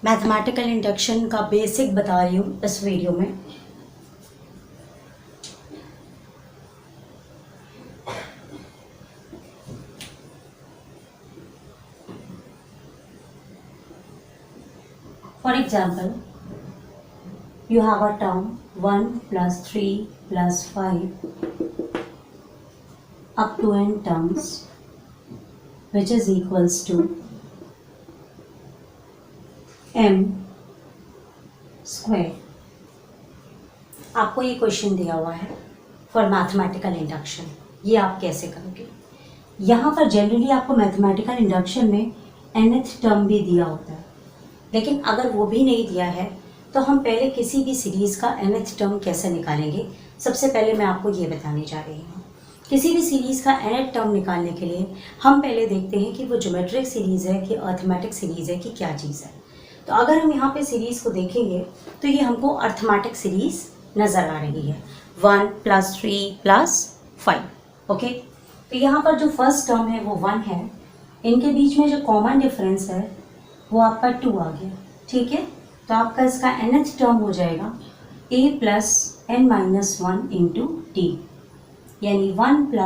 Mathematical induction का basic बता रही हूँ इस वीडियो में। For example, you have a term 1 plus 3 plus 5 up to n terms which is equals to m square। आपको ये क्वेश्चन दिया हुआ है फॉर मैथमेटिकल इंडक्शन, ये आप कैसे करोगे। यहाँ पर जनरली आपको मैथमेटिकल इंडक्शन में nth टर्म भी दिया होता है, लेकिन अगर वो भी नहीं दिया है तो हम पहले किसी भी सीरीज़ का nth टर्म कैसे निकालेंगे। सबसे पहले मैं आपको ये बताने जा रही हूँ। किसी भी सीरीज़ का nth टर्म निकालने के लिए हम पहले देखते हैं कि वो ज्योमेट्रिक सीरीज़ है कि अर्थमेटिक सीरीज़ है कि क्या चीज़ है। तो अगर हम यहाँ पे सीरीज़ को देखेंगे तो ये हमको अर्थमेटिक सीरीज़ नज़र आ रही है, 1 + 3 + 5। ओके, तो यहाँ पर जो फर्स्ट टर्म है वो 1 है, इनके बीच में जो कॉमन डिफरेंस है वो आपका 2 आ गया। ठीक है, तो आपका इसका nth टर्म हो जाएगा a + n - 1 × t, यानी 1 +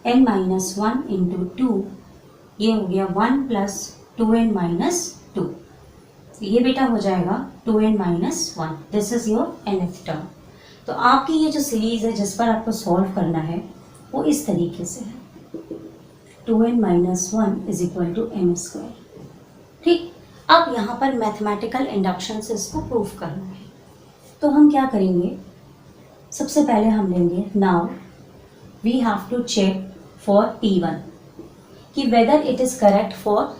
n - 1 × 2, ये हो गया 1 + 2n - 2। ये बेटा हो जाएगा 2n - 1। This is your nth term. तो आपकी ये जो सीरीज है जिस पर आपको सॉल्व करना है वो इस तरीके से है, 2n - 1 = m²। ठीक, अब यहाँ पर मैथमेटिकल इंडक्शन से इसको प्रूफ करना है। तो हम क्या करेंगे, सबसे पहले हम लेंगे now we have to check for P1 कि whether it is correct for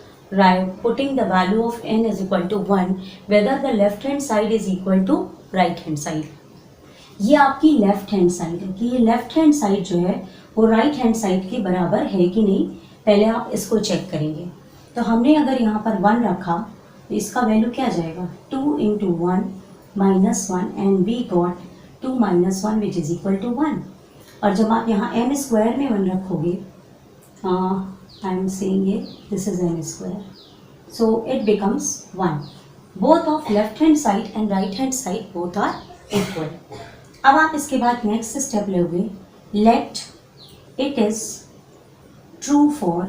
putting the value of n is equal to 1, whether the left hand side is equal to right hand side। ये आपकी left hand side है कि ये left hand side जो है वो right hand side के बराबर है कि नहीं, पहले आप इसको चेक करेंगे। तो हमने अगर यहाँ पर 1 रखा तो इसका वैल्यू क्या जाएगा, 2 × 1 - 1 and we got 2 - 1 which is equal to 1। और जब आप यहाँ m² में 1 रखोगे, I am saying it, this is m², so it becomes 1। Both of left hand side and right hand side both are equal। अब आप इसके बाद नेक्स्ट स्टेप लोगे, let it is true for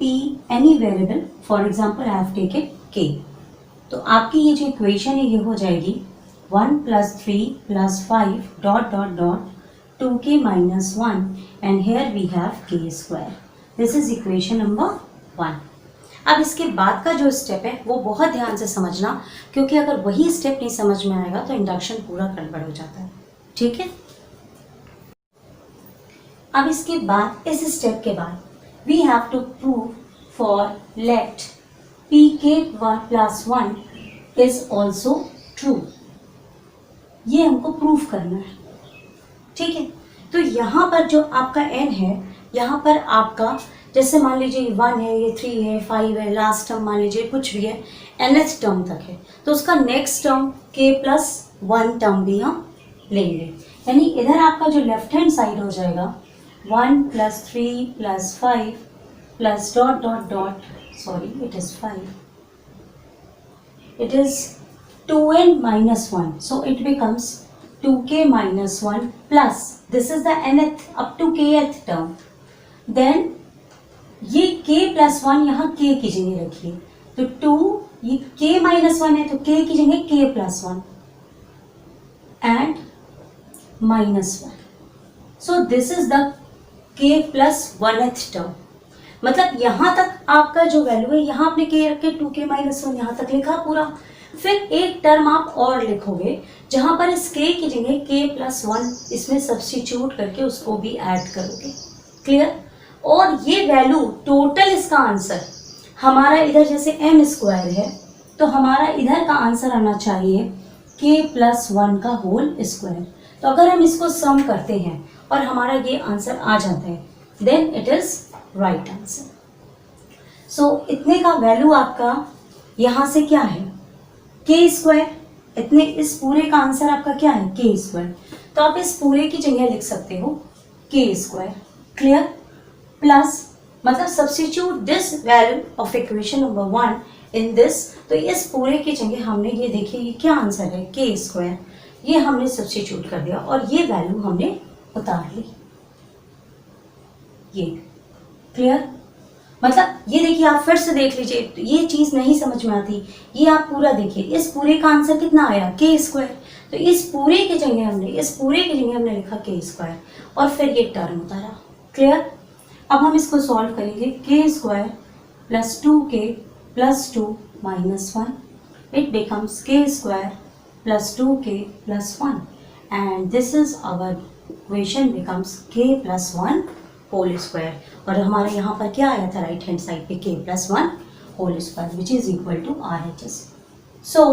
p any variable, for example I have taken k। तो आपकी ये जो equation है ये हो जाएगी 1 + 3 + 5 ... 2k - 1 and here we have k²। This is equation number 1। अब इसके बाद का जो स्टेप है वो बहुत ध्यान से समझना, क्योंकि अगर वही स्टेप नहीं समझ में आएगा तो इंडक्शन पूरा गड़बड़ हो जाता है। ठीक है, अब इसके बाद इस स्टेप के बाद we have to prove for let pk + 1 is also true. ये हमको प्रूव करना है। ठीक है, तो यहाँ पर जो आपका n है, यहाँ पर आपका जैसे मान लीजिए 1 है, ये 3 है, 5 है, लास्ट टर्म मान लीजिए कुछ भी है, nth टर्म तक है, तो उसका नेक्स्ट टर्म k + 1 टर्म भी हम लेंगे। यानी इधर आपका जो लेफ्ट हैंड साइड हो जाएगा 1 + 3 + 5 ... sorry it is 5, it is 2n - 1, so it becomes 2k - 1 plus this is the nth up to kth term। then ये k + 1 यहाँ k की जगह रखिए, तो 2, ये k - 1 है तो k की जगह k + 1 and -1, so this is the k + 1th term। मतलब यहाँ तक आपका जो वैल्यू है, यहाँ आपने k रख के 2k - 1 यहाँ तक लिखा पूरा। फिर एक टर्म आप और लिखोगे जहां पर इस k की जगह k + 1 इसमें सब्स्टिट्यूट करके उसको भी ऐड करोगे। क्लियर, और ये वैल्यू टोटल इसका आंसर हमारा इधर जैसे m² है तो हमारा इधर का आंसर आना चाहिए k + 1 का होल स्क्वायर। तो अगर हम इसको सम करते हैं और हमारा ये आंसर आ जाता है then it is right answer. So इतने का वैल्यू आपका यहाँ से क्या है, k²। इतने, इस पूरे का आंसर आपका क्या है, k²। तो आप इस पूरे की जगह लिख सकते हो k²। क्लियर, प्लस मतलब substitute this value of equation number 1 in this, तो इस पूरे की जगह हमने ये देखिए ये क्या आंसर है के स्क्वायर, ये हमने सब्स्टिट्यूट कर दिया और ये वैल्यू हमने उतार ली। ये क्लियर? मतलब ये देखिए आप फिर से देख लीजिए, तो ये चीज नहीं समझ में आती, ये आप पूरा देखिए, इस पूरे का आंसर कितना आया के स्क्वायर, तो इस पूरे की जगह हमने लिखा के स्क्वायर और फिर ये टर्म उतारा। क्लियर? अब हम इसको सॉल्व करेंगे, K square plus 2k plus 2 minus 1, it becomes K square plus 2k plus 1 and this is our equation becomes k plus 1 whole square, और हमारे यहाँ पर क्या आया था राइट हैंड साइड पे k plus 1 whole square which is equal to RHS. So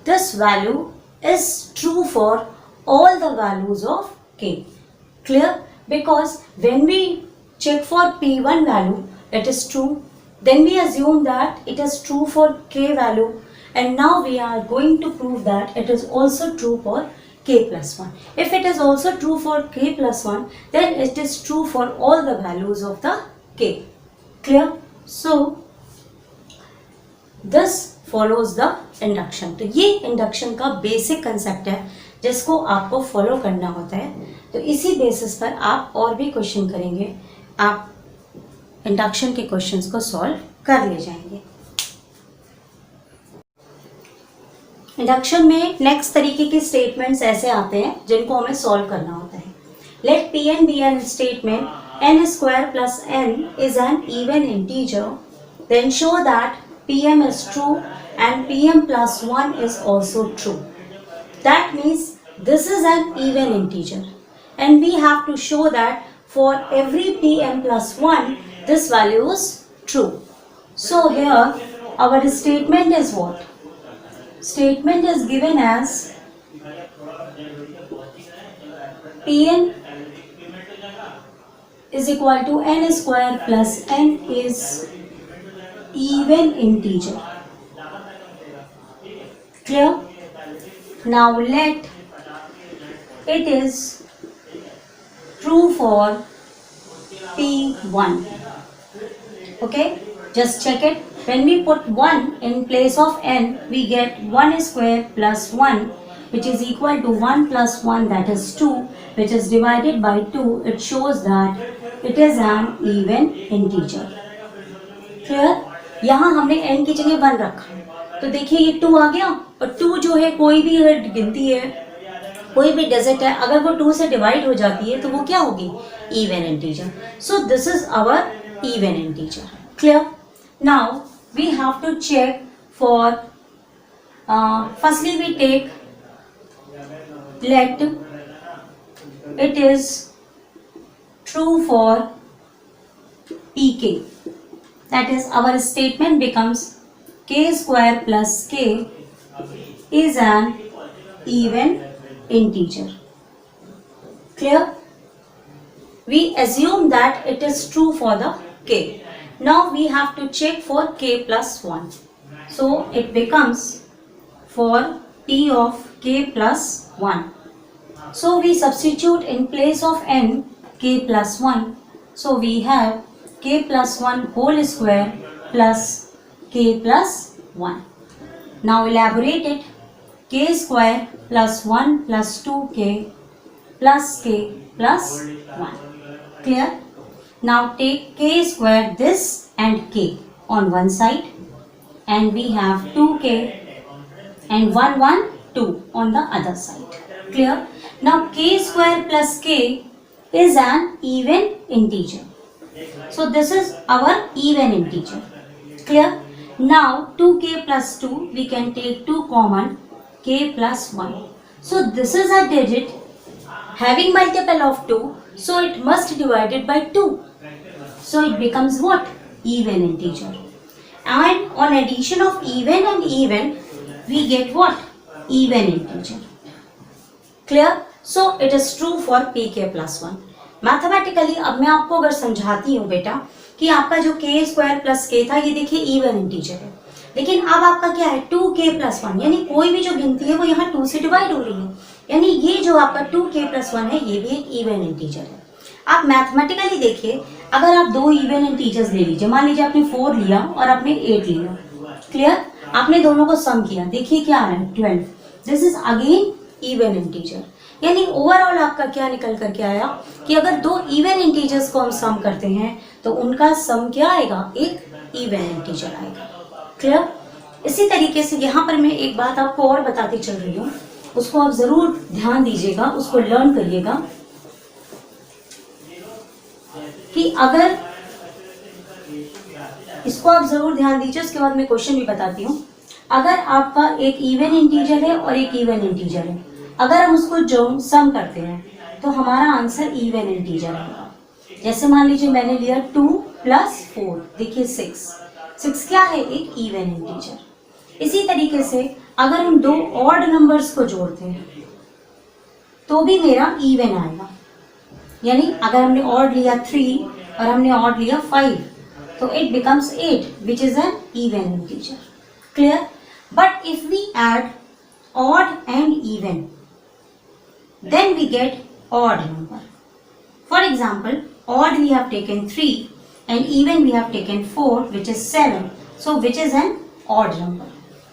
this value is true for all the values of k. Clear? Because when we check for p1 value it is true, then we assume that it is true for k value, and now we are going to prove that it is also true for k plus 1. If it is also true for k plus 1, then it is true for all the values of the k. Clear? So this follows the induction. तो ये induction का basic concept है जिसको आपको follow करना होता है, तो इसी बेसिस पर आप और भी क्वेश्चन करेंगे, आप इंडक्शन के क्वेश्चंस को सॉल्व कर ले जाएंगे। इंडक्शन में नेक्स्ट तरीके के स्टेटमेंट्स ऐसे आते हैं जिनको हमें सॉल्व करना होता है। Let P N B N statement N square plus N is an even integer, then show that P M is true and P M plus 1 is also true. That means this is an even integer and we have to show that for every P M plus 1 this value is true. So here our statement is what? Statement is given as Pn is equal to n square plus n is even integer. Clear? Now let it is true for P1. Okay, just check it. When we put 1 in place of n, we get 1 square plus 1 which is equal to 1 plus 1 that is 2 which is divided by 2. It shows that it is an even integer. Clear? यहाँ हमने n की जगह 1 रखा, तो देखिए ये 2 आ गया, और 2 जो है कोई भी गिनती है, कोई भी डिजिट है, अगर वो 2 से डिवाइड हो जाती है तो वो क्या होगी? Even integer. So this is our even integer. Clear? Now we have to check for firstly we take let it is true for pk, that is our statement becomes k square plus k is an even integer. Clear? We assume that it is true for the k. Now we have to check for k plus 1. So it becomes for p of k plus 1. So we substitute in place of n k plus 1. So we have k plus 1 whole square plus k plus 1. Now elaborate it. K square plus 1 plus 2k plus k plus 1. Clear? Now take k square this and k on one side, and we have 2k and 1 1 2 on the other side. Clear? Now k square plus k is an even integer. So this is our even integer. Clear? Now 2k plus 2 we can take 2 common, k plus 1. So this is a digit having multiple of 2. So it must divided by 2. So it becomes what? Even integer. And on addition of even and even, we get what? Even integer. Clear? So it is true for pk plus 1. Mathematically, अब मैं आपको अगर समझाती हूँ बेटा कि आपका जो k स्क्वायर प्लस k था, ये देखिए इवन इंटीजर है, लेकिन अब आपका क्या है? 2k प्लस 1, यानी कोई भी जो गिनती है वो यहाँ 2 से डिवाइड हो रही है, यानी ये जो आपका 2k प्लस 1 है ये भी एक इवन इंटीजर है. आप मैथमेटिकली देखिए, अगर आप दो इवन इंटीजर्स ले लीजिए, मान लीजिए आपने 4 लिया और आपने 8 लिया, क्लियर, आपने दोनों को सम किया, देखिए क्या आ रहा है 12, this is again even integer. यानी ओवरऑल आपका क्या निकल करके आया कि अगर दो इवन इंटीजर्स को हम सम करते हैं तो उनका सम क्या आएगा, एक इवन इंटीजर आएगा, क्लियर। इसी तरीके से यहाँ पर मैं एक बात आपको और बताती चल रही हूँ, उसको आप जरूर ध्यान दीजिएगा, उसको लर्न करिएगा कि अगर इसको आप जरूर ध्यान दीजिए। उसके बाद मैं क्वेश्चन भी बताती हूँ। अगर आपका एक इवन इंटीजर है और एक इवन इंटीजर है, अगर हम उसको जो सम करते हैं तो हमारा आंसर इवन इंटीजर आएगा। जैसे मान लीजिए मैंने लिया 2 + 4, देखिए 6 क्या है, एक इवन इंटीजर। इसी तरीके से अगर हम दो ऑड नंबर्स को जोड़ते हैं तो भी मेरा इवन आएगा। यानी अगर हमने ऑड लिया 3 और हमने ऑड लिया 5 तो it becomes 8 which is an even integer, clear. But if we add odd and even, then we get odd number. For example, odd we have taken 3 and even we have taken 4, which is 7. So which is an odd number.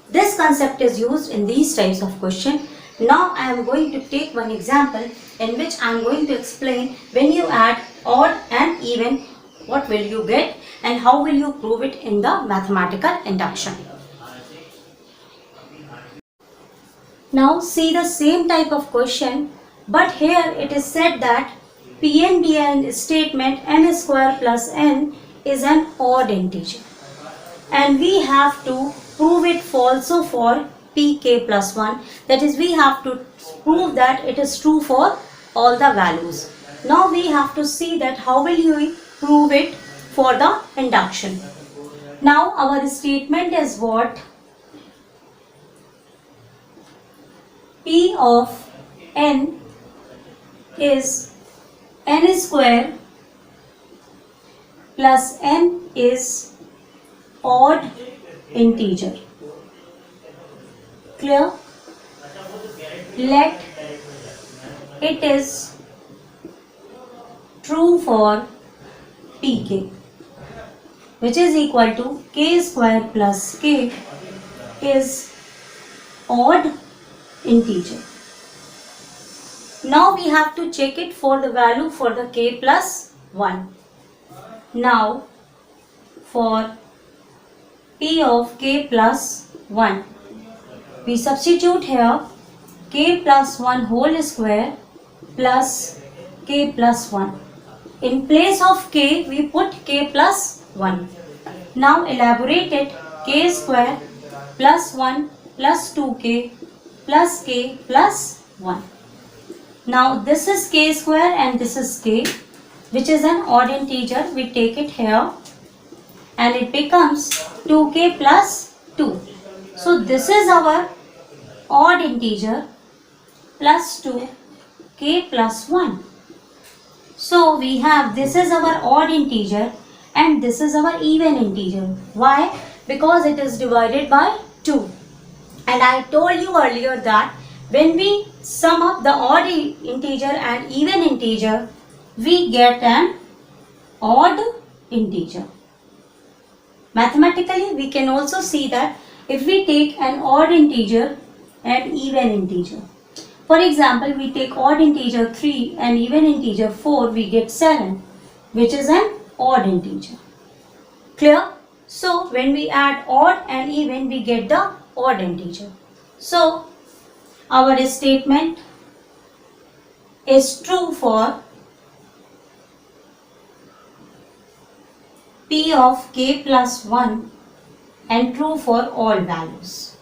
This concept is used in these types of question. Now I am going to take one example in which I am going to explain when you add odd and even, what will you get and how will you prove it in the mathematical induction. Now see the same type of question, but here it is said that PNBN statement n square plus n is an odd integer, and we have to prove it also for pk plus 1. That is, we have to prove that it is true for all the values. Now we have to see that how will you prove it for the induction. Now our statement is what? P of n is n square plus n is odd integer, clear. Let it is true for pk, which is equal to k square plus k is odd integer. Now we have to check it for the value for the k plus 1. Now for p of k plus 1, we substitute here k plus 1 whole square plus k plus 1. In place of k we put k plus 1. Now elaborate it, k square plus 1 plus 2k plus k plus 1. Now this is k square and this is k, which is an odd integer. We take it here and it becomes 2k plus 2. So this is our odd integer plus 2 k plus 1. So we have, this is our odd integer and this is our even integer. Why? Because it is divided by 2. And I told you earlier that when we sum up the odd integer and even integer, we get an odd integer. Mathematically, we can also see that if we take an odd integer and even integer. For example, we take odd integer 3 and even integer 4, we get 7, which is an odd integer. Clear? So, when we add odd and even, we get the odd integer. So, our statement is true for p of k plus 1 and true for all values.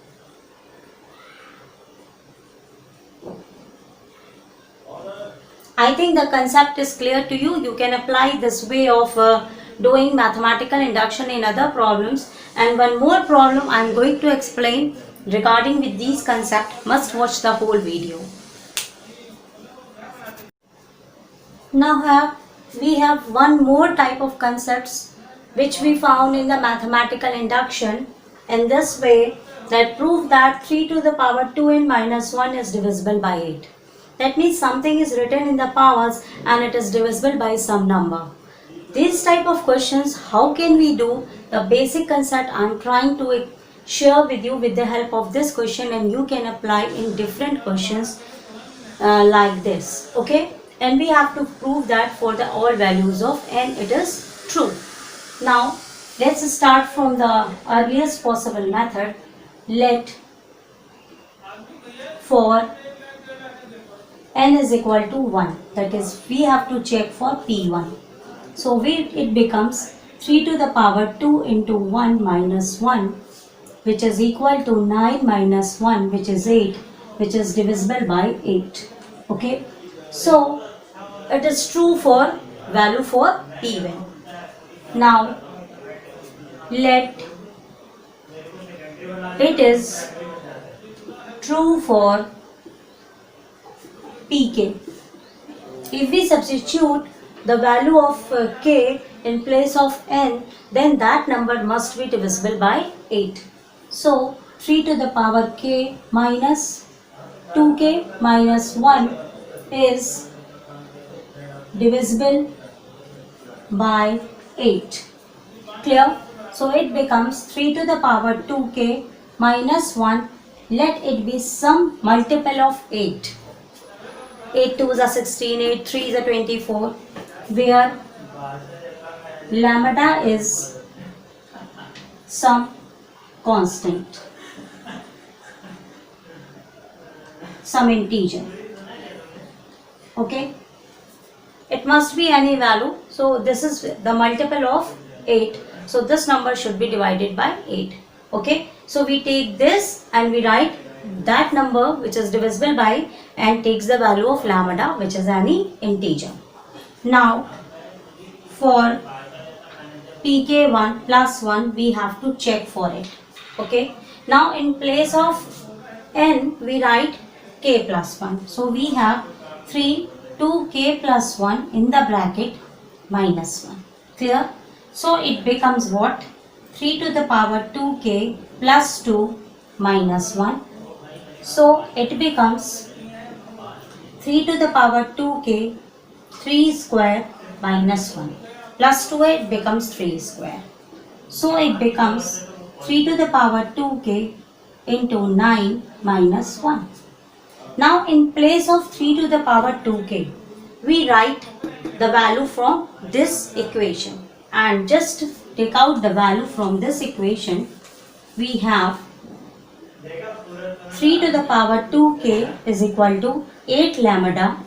I think the concept is clear to you. You can apply this way of doing mathematical induction in other problems. And one more problem I am going to explain regarding with these concepts. Must watch the whole video. Now we have one more type of concepts which we found in the mathematical induction in this way, that prove that 3 to the power 2n minus 1 is divisible by 8. That means something is written in the powers and it is divisible by some number. These type of questions, how can we do? The basic concept I'm trying to share with you with the help of this question, and you can apply in different questions like this. Okay, and we have to prove that for the all values of n it is true. Now let's start from the earliest possible method. Let for n is equal to 1, that is we have to check for p1. So it becomes 3 to the power 2 into 1 minus 1, which is equal to 9 minus 1, which is 8, which is divisible by 8. Okay, so it is true for value for p1. Now let it is true for pk. If we substitute the value of k in place of n, then that number must be divisible by 8. So 3 to the power k minus 2k minus 1 is divisible by 8. Clear? So it becomes 3 to the power 2k minus 1. Let it be some multiple of 8. 8 2s are 16, 8 3s are 24, where lambda is some constant, some integer. Okay, it must be any value. So this is the multiple of 8, so this number should be divided by 8. Okay, so we take this and we write that number which is divisible by and takes the value of lambda, which is any integer. Now for pk1 plus 1 we have to check for it. Okay, now in place of n we write k plus 1. So we have 3 2k plus 1 in the bracket minus 1. Clear? So it becomes what? 3 to the power 2k plus 2 minus 1. So it becomes 3 to the power 2k 3 square minus 1 plus 2 it becomes 3 square. So it becomes 3 to the power 2k into 9 minus 1. Now in place of 3 to the power 2k we write the value from this equation, and just take out the value from this equation. We have 3 to the power 2k is equal to 8 lambda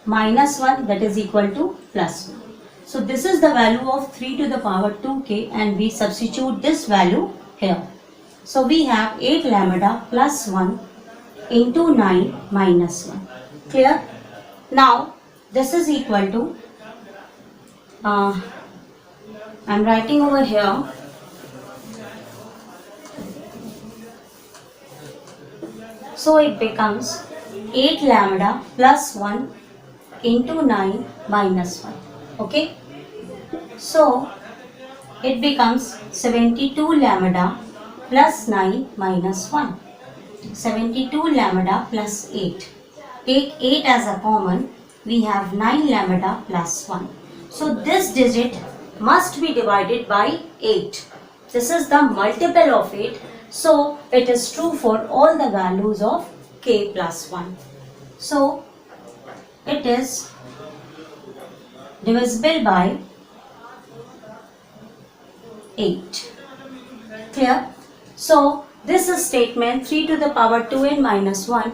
minus 1, that is equal to plus 1. So this is the value of 3 to the power 2k, and we substitute this value here. So we have 8 lambda plus 1 into 9 minus 1. Clear? Now this is equal to I am writing over here so it becomes 8 lambda plus 1 into 9 minus 1. Okay, so it becomes 72 lambda plus 9 minus 1. 72 lambda plus 8. Take 8 as a common. We have 9 lambda plus 1. So this digit must be divided by 8. This is the multiple of 8. So it is true for all the values of k plus 1. So it is divisible by 8. Clear? So this is statement 3 to the power 2n minus 1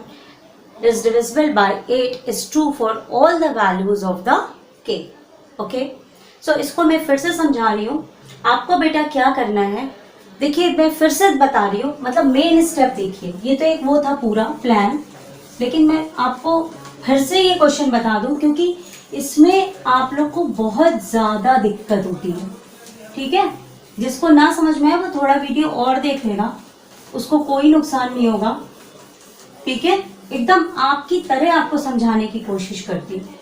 is divisible by 8 is true for all the values of the k. Okay, so इसको मैं फिर से समझा रही हूँ. आपको बेटा क्या करना है, देखिए मैं फिर से बता रही हूँ, मतलब मेन स्टेप देखिए. ये तो एक वो था पूरा प्लान, लेकिन मैं आपको फिर से ये क्वेश्चन बता दूं क्योंकि इसमें आप लोग को बहुत ज़्यादा दिक्कत होती है. ठीक है, जिसको ना समझ में आए वो थोड़ा वीडियो और देख लेना, उसको कोई नुकसान नहीं होगा. ठीक है, एकदम आपकी तरह आपको समझाने की कोशिश करती हूँ.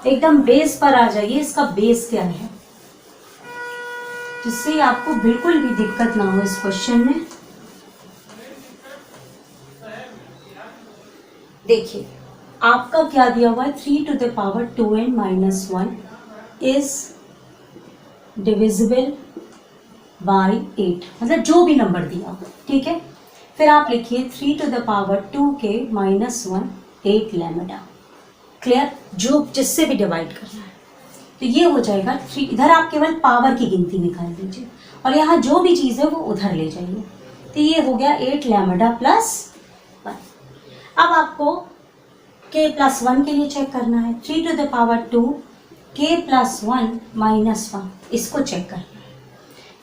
एकदम बेस पर आ जाइए, इसका बेस क्या है, जिससे आपको बिल्कुल भी दिक्कत ना हो इस क्वेश्चन में. देखिए आपका क्या दिया हुआ है, 3 to the power 2n minus 1 is divisible by 8, मतलब जो भी नंबर दिया हो, ठीक है। फिर आप लिखिए 3 to the power 2k minus 1 8 lambda. Clear, जो जिससे भी डिवाइड करना है तो ये हो जाएगा 3। इधर आप केवल पावर की गिनती निकाल दीजिए और यहाँ जो भी चीज़ है वो उधर ले जाइए। तो ये हो गया 8 लैम्डा प्लस 1। अब आपको k प्लस 1 के लिए चेक करना है। 3 to the power 2 k plus 1 minus 1, इसको चेक करना है।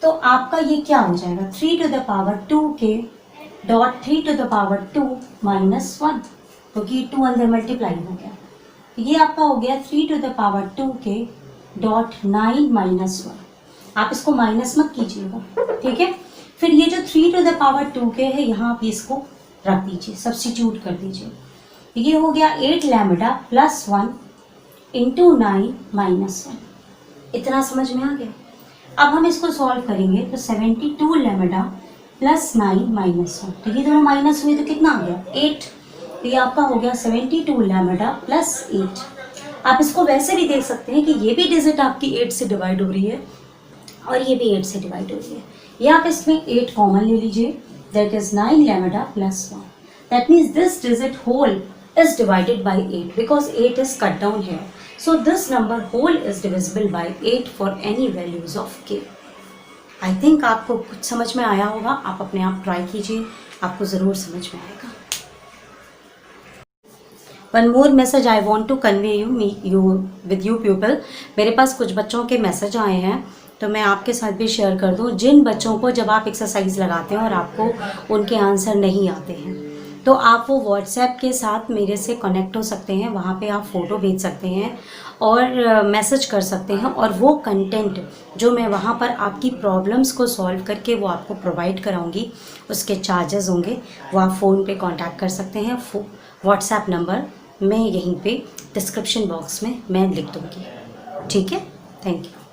तो आपका ये क्या हो जाएगा 3 to the power 2k dot 3 to the power 2 minus 1, क्योंकि 2 अंदर मल्टीप्लाई हो गया। ये आपका हो गया 3 to the power 2k dot 9 minus 1। आप इसको माइनस मत कीजिएगा, ठीक है। फिर ये जो 3 to the power 2k है यहाँ आप इसको रख दीजिए, सब्स्टिट्यूट कर दीजिए। ये हो गया 8 लैम्डा प्लस 1 इंटू 9 माइनस 1। इतना समझ में आ गया। अब हम इसको सॉल्व करेंगे तो 72 लैम्डा प्लस 9 माइनस 1, तो ये दोनों माइनस हुए तो कितना आ गया 8। तो ये आपका हो गया 72 लैम्डा प्लस 8। आप इसको वैसे भी देख सकते हैं कि ये भी डिजिट आपकी 8 से डिवाइड हो रही है और ये भी 8 से डिवाइड हो रही है। ये आप इसमें 8 कॉमन ले लीजिए, that is 9 lambda plus 1। That means this digit whole is divided by 8 because 8 is cut down here. So this number whole is divisible by 8 for any values of k. I think आपको कुछ समझ में आया होगा। आप अपने आप try कीजिए, आपको ज़रूर समझ में आएगा। One more message I want to convey with you people. मेरे पास कुछ बच्चों के मैसेज आए हैं तो मैं आपके साथ भी शेयर कर दूँ। जिन बच्चों को जब आप एक्सरसाइज लगाते हैं और आपको उनके आंसर नहीं आते हैं तो आप वो व्हाट्सएप के साथ मेरे से कनेक्ट हो सकते हैं। वहाँ पे आप फ़ोटो भेज सकते हैं और मैसेज कर सकते हैं और वो कंटेंट जो मैं वहाँ पर आपकी प्रॉब्लम्स को सॉल्व करके वो आपको प्रोवाइड कराऊंगी, उसके चार्जेस होंगे। वो आप फ़ोन पे कांटेक्ट कर सकते हैं। व्हाट्सएप नंबर मैं यहीं पे डिस्क्रिप्शन बॉक्स में मैं लिख दूँगी, ठीक है। Thank you.